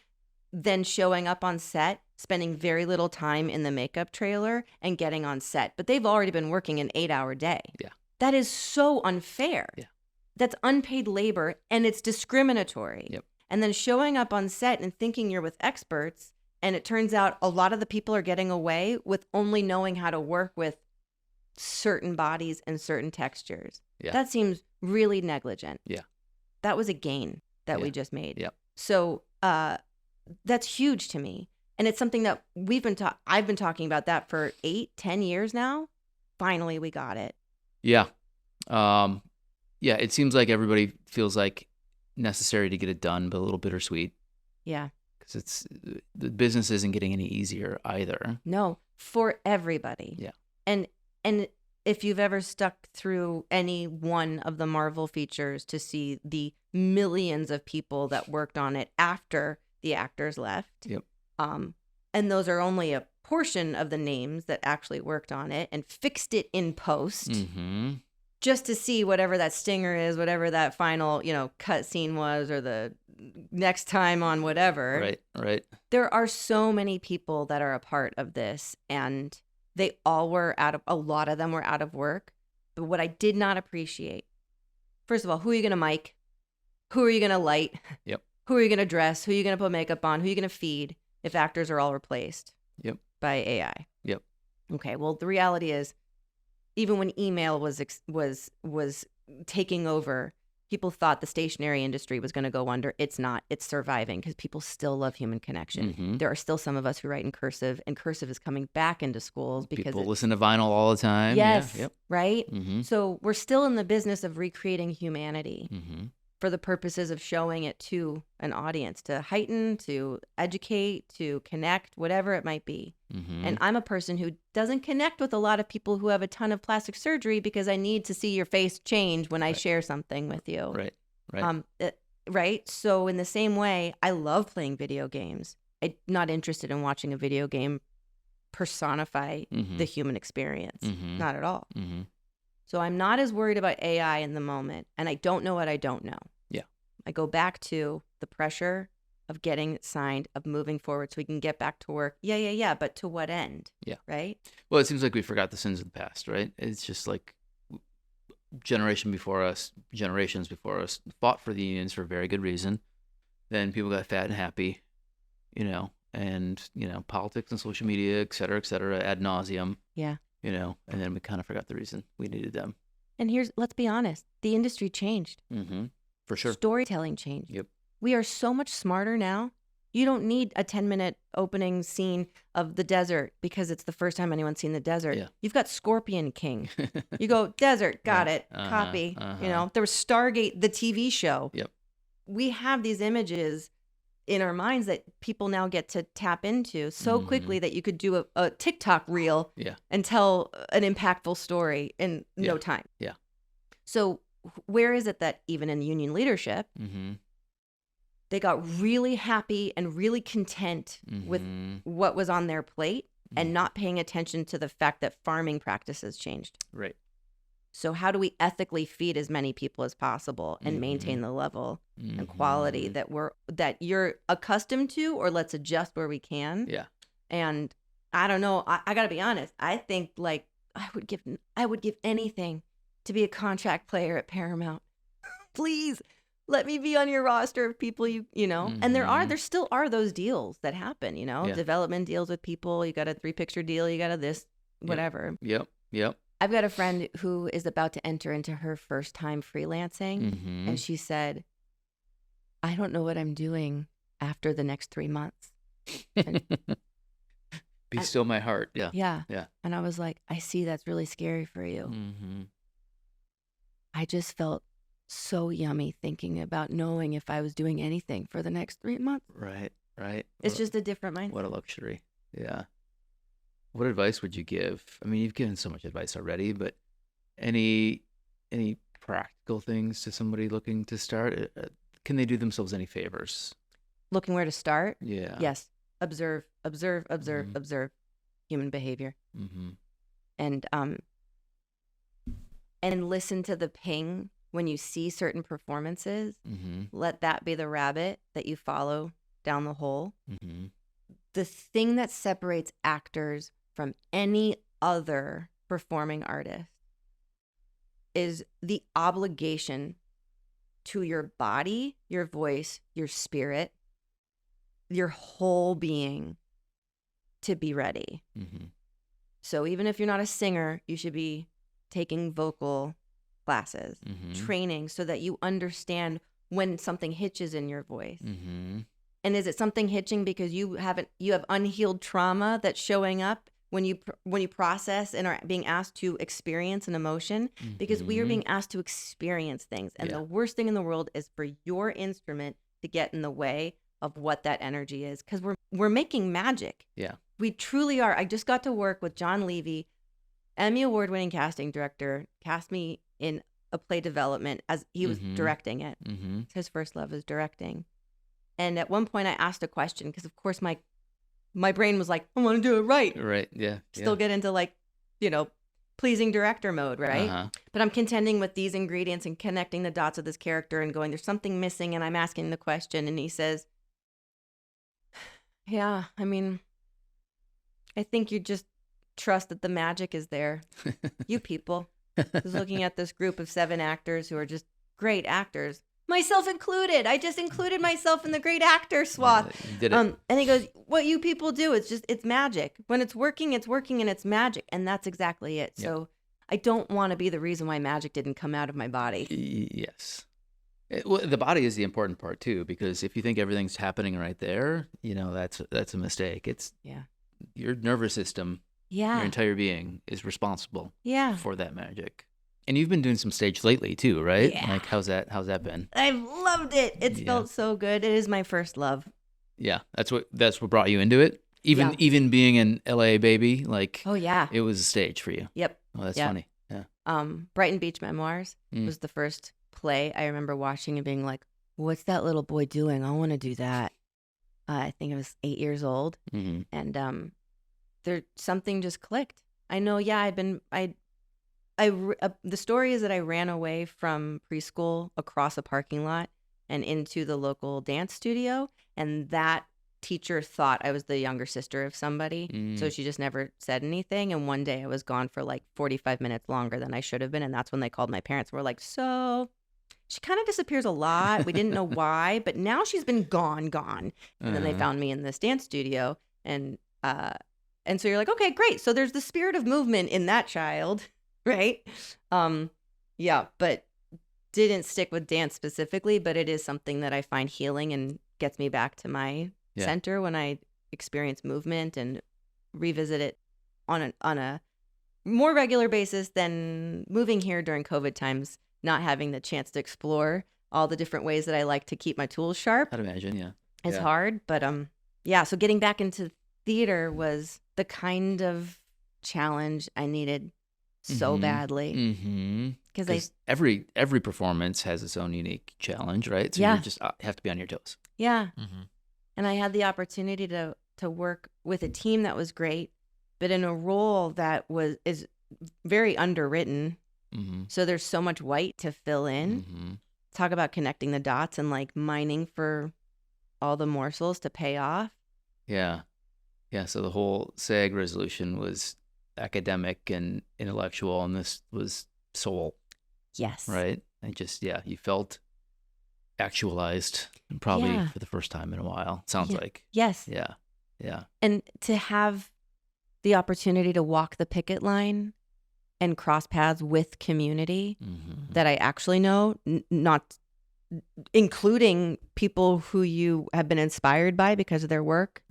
then showing up on set, spending very little time in the makeup trailer and getting on set. But they've already been working an 8-hour day. Yeah. That is so unfair. Yeah. That's unpaid labor and it's discriminatory. Yep. And then showing up on set and thinking you're with experts, and it turns out a lot of the people are getting away with only knowing how to work with certain bodies and certain textures. Yeah. That seems really negligent. Yeah. That was a gain that we just made. Yep. So that's huge to me. And it's something that I've been talking about that for 8-10 years now. Finally, we got it. Yeah. Yeah, it seems like everybody feels like necessary to get it done, but a little bittersweet. Yeah. Because the business isn't getting any easier either. No, for everybody. Yeah. And if you've ever stuck through any one of the Marvel features to see the millions of people that worked on it after the actors left. Yep. And those are only a portion of the names that actually worked on it and fixed it in post. Mm-hmm. Just to see whatever that stinger is, whatever that final, cut scene was, or the next time on whatever. Right. There are so many people that are a part of this, and they all were a lot of them were out of work. But what I did not appreciate, first of all, who are you going to mic? Who are you going to light? Yep. Who are you going to dress? Who are you going to put makeup on? Who are you going to feed if actors are all replaced Yep. by AI? Yep. Okay, well, the reality is, even when email was taking over, people thought the stationery industry was going to go under. It's not. It's surviving because people still love human connection. Mm-hmm. There are still some of us who write in cursive, and cursive is coming back into schools because people listen to vinyl all the time. Yes, Yeah. Yep. right? Mm-hmm. So we're still in the business of recreating humanity Mm-hmm. for the purposes of showing it to an audience, to heighten, to educate, to connect, whatever it might be. Mm-hmm. And I'm a person who doesn't connect with a lot of people who have a ton of plastic surgery because I need to see your face change when I share something with you. Right. Right. So in the same way, I love playing video games. I'm not interested in watching a video game personify Mm-hmm. the human experience. Mm-hmm. Not at all. Mm-hmm. So I'm not as worried about AI in the moment, and I don't know what I don't know. Yeah. I go back to the pressure of getting it signed, of moving forward so we can get back to work. Yeah. But to what end? Yeah. Right? Well, it seems like we forgot the sins of the past, right? It's just like generations before us fought for the unions for a very good reason. Then people got fat and happy, and, politics and social media, et cetera, ad nauseum. Yeah. And then we kind of forgot the reason we needed them. And let's be honest, the industry changed. Mm-hmm. For sure. Storytelling changed. Yep. We are so much smarter now You don't need a 10-minute opening scene of the desert because it's the first time anyone's seen the desert. Yeah. You've got Scorpion King. You go, desert, got Right. it, copy. Uh-huh. You know, there was Stargate, the TV show. Yep. We have these images in our minds that people now get to tap into so quickly that you could do a TikTok reel and tell an impactful story in no time. Yeah. So where is it that even in union leadership, they got really happy and really content with what was on their plate and not paying attention to the fact that farming practices changed? Right. So how do we ethically feed as many people as possible and maintain the level and quality that you're accustomed to, or let's adjust where we can? Yeah. And I don't know. I got to be honest. I think like I would give anything to be a contract player at Paramount. Please let me be on your roster of people you know. And there still are those deals that happen, you know, development deals with people. You got a 3-picture deal, you got a this, whatever. Yep. I've got a friend who is about to enter into her first time freelancing. And she said, I don't know what I'm doing after the next 3 months. Be still my heart. Yeah. Yeah. And I was like, I see, that's really scary for you. I just felt so yummy thinking about knowing if I was doing anything for the next 3 months. Right. It's just a different mindset. What a luxury. Yeah. What advice would you give? I mean, you've given so much advice already, but any practical things to somebody looking to start? Can they do themselves any favors? Looking where to start? Yeah. Yes. Observe human behavior. And listen to the ping when you see certain performances. Let that be the rabbit that you follow down the hole. The thing that separates actors from any other performing artist is the obligation to your body, your voice, your spirit, your whole being to be ready. So even if you're not a singer, you should be taking vocal classes, training so that you understand when something hitches in your voice. And is it something hitching because you have unhealed trauma that's showing up when you process and are being asked to experience an emotion? Because we are being asked to experience things. And the worst thing in the world is for your instrument to get in the way of what that energy is. Because we're making magic. Yeah. We truly are. I just got to work with John Levy, Emmy award-winning casting director, cast me in a play development as he was directing it. His first love is directing. And at one point I asked a question because, of course, my brain was like, I want to do it right. Right, yeah. Still get into like, pleasing director mode, right? But I'm contending with these ingredients and connecting the dots of this character and going, there's something missing. And I'm asking the question. And he says, yeah, I mean, I think you just trust that the magic is there. You people. I was looking at this group of 7 actors who are just great actors. Myself included. I just included myself in the great actor swath. You did it. And he goes, what you people do, it's magic. When it's working and it's magic. And that's exactly it. Yep. So I don't want to be the reason why magic didn't come out of my body. Yes. Well, the body is the important part too, because if you think everything's happening right there, that's a mistake. It's your nervous system, your entire being is responsible for that magic. And you've been doing some stage lately too, right? Yeah. Like how's that been? I've loved it. It's felt so good. It is my first love. Yeah. That's what brought you into it. Even being an LA baby, like it was a stage for you. Yep. Oh, that's funny. Yeah. Brighton Beach Memoirs was the first play I remember watching and being like, what's that little boy doing? I want to do that. I think I was 8 years old. And there something just clicked. I know, the story is that I ran away from preschool across a parking lot and into the local dance studio. And that teacher thought I was the younger sister of somebody. So she just never said anything. And one day I was gone for like 45 minutes longer than I should have been. And that's when they called my parents and were like, so she kind of disappears a lot. We didn't know why, but now she's been gone. And then they found me in this dance studio. And so you're like, okay, great. So there's the spirit of movement in that child. Right. But didn't stick with dance specifically, but it is something that I find healing and gets me back to my center when I experience movement and revisit it on a more regular basis than moving here during COVID times, not having the chance to explore all the different ways that I like to keep my tools sharp. I'd imagine, yeah. It's hard, but so getting back into theater was the kind of challenge I needed so badly. Because every performance has its own unique challenge, right? So you just have to be on your toes. Yeah. And I had the opportunity to work with a team that was great, but in a role that is very underwritten. So there's so much white to fill in. Talk about connecting the dots and like mining for all the morsels to pay off. Yeah. So the whole SAG resolution was academic and intellectual, and this was soul. Yes. Right? And just, you felt actualized probably for the first time in a while, sounds like. Yes. Yeah. And to have the opportunity to walk the picket line and cross paths with community that I actually know, not including people who you have been inspired by because of their work,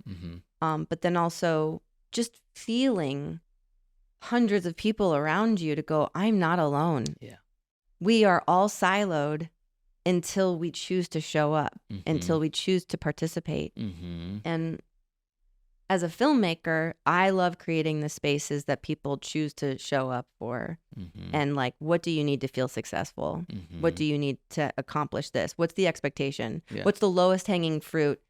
but then also just feeling hundreds of people around you to go, I'm not alone. Yeah. We are all siloed until we choose to show up, until we choose to participate. And as a filmmaker, I love creating the spaces that people choose to show up for. And like, what do you need to feel successful? What do you need to accomplish this? What's the expectation? What's the lowest hanging fruit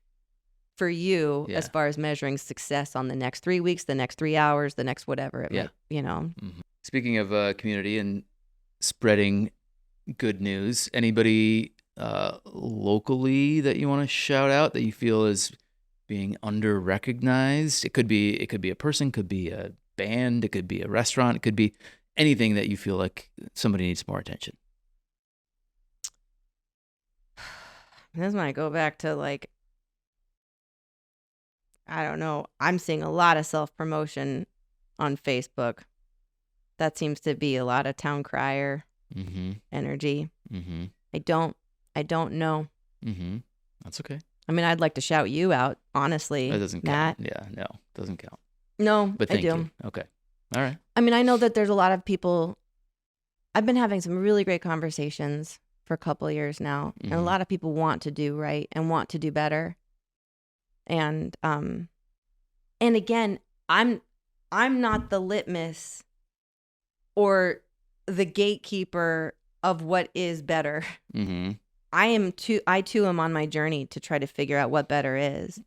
for you as far as measuring success on the next 3 weeks, the next 3 hours, the next whatever it might, Speaking of community and spreading good news, anybody locally that you want to shout out that you feel is being under-recognized? It could be a person, could be a band, it could be a restaurant, it could be anything that you feel like somebody needs more attention. This might go back to like, I don't know. I'm seeing a lot of self-promotion on Facebook. That seems to be a lot of town crier energy. I don't know. That's okay. I mean, I'd like to shout you out, honestly. That doesn't Matt. count. Yeah, no, doesn't count. No, but thank I do. you. Okay. All right. I mean, I know that there's a lot of people. I've been having some really great conversations for a couple of years now, and a lot of people want to do right and want to do better. And again, I'm not the litmus or the gatekeeper of what is better. I too am on my journey to try to figure out what better is.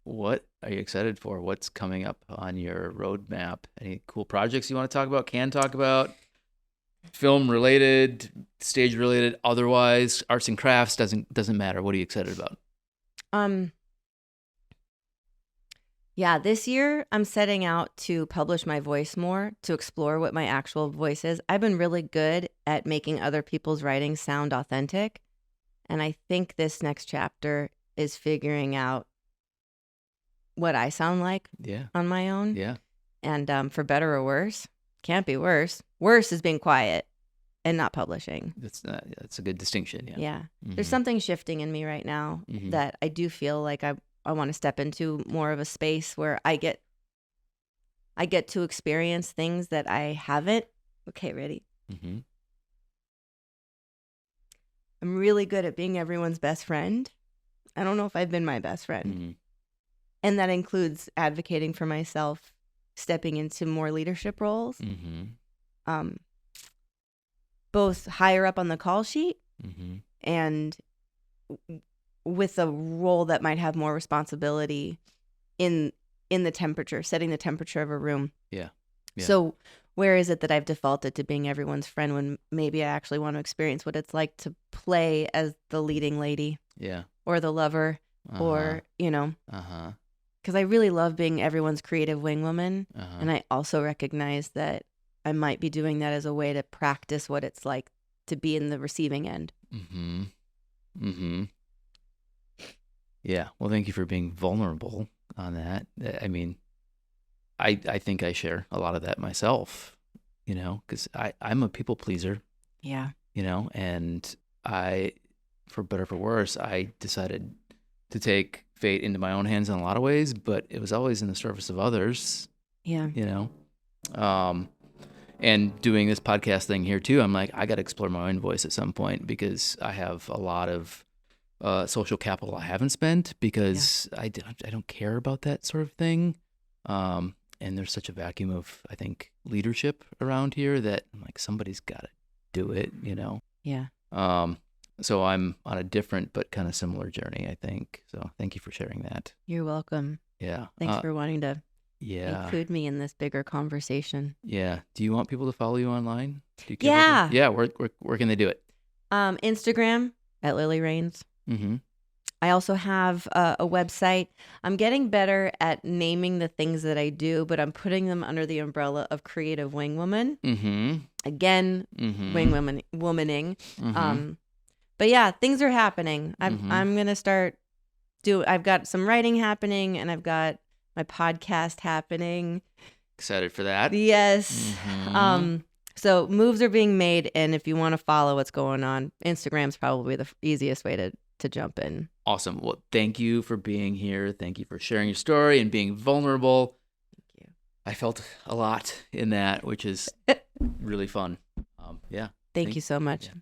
What are you excited for? What's coming up on your roadmap? Any cool projects you want to talk about? Can talk about? Film related, stage related, otherwise, arts and crafts, doesn't matter. What are you excited about? Yeah, this year I'm setting out to publish my voice more, to explore what my actual voice is. I've been really good at making other people's writings sound authentic. And I think this next chapter is figuring out what I sound like on my own. Yeah. And for better or worse, can't be worse. Worse is being quiet and not publishing. That's a good distinction. Yeah. Yeah. There's something shifting in me right now that I do feel like I want to step into more of a space where I get to experience things that I haven't. Okay, ready? I'm really good at being everyone's best friend. I don't know if I've been my best friend. And that includes advocating for myself, stepping into more leadership roles, both higher up on the call sheet and with a role that might have more responsibility in the temperature, setting the temperature of a room. Yeah. So where is it that I've defaulted to being everyone's friend when maybe I actually want to experience what it's like to play as the leading lady? Yeah. Or the lover, or, because I really love being everyone's creative wingwoman. And I also recognize that I might be doing that as a way to practice what it's like to be in the receiving end. Yeah. Well, thank you for being vulnerable on that. I mean, I think I share a lot of that myself, because I'm a people pleaser. Yeah. And for better or for worse, I decided to take fate into my own hands in a lot of ways, but it was always in the service of others, Yeah. you know? And doing this podcast thing here too, I'm like, I got to explore my own voice at some point because I have a lot of social capital I haven't spent because I don't care about that sort of thing. And there's such a vacuum of, I think, leadership around here that I'm like, somebody's got to do it, you know? Yeah. So I'm on a different but kind of similar journey, I think. So thank you for sharing that. You're welcome. Yeah. Thanks for wanting to Yeah. include me in this bigger conversation. Yeah. Do you want people to follow you online? Do you care Yeah. about that? Yeah. Where can they do it? Instagram at Lily Rains. Mm-hmm. I also have a website. I'm getting better at naming the things that I do, but I'm putting them under the umbrella of Creative Wing Woman. Mm-hmm. Again, wing womaning. Mm-hmm. But yeah, things are happening. Mhm. I'm gonna start I've got some writing happening, and I've got my podcast happening. Excited for that. Yes. Mhm. So moves are being made, and if you want to follow what's going on, Instagram's probably the easiest way to jump in. Awesome. Well, thank you for being here. Thank you for sharing your story and being vulnerable. Thank you. I felt a lot in that, which is really fun. Yeah. Thank you so much. Yeah.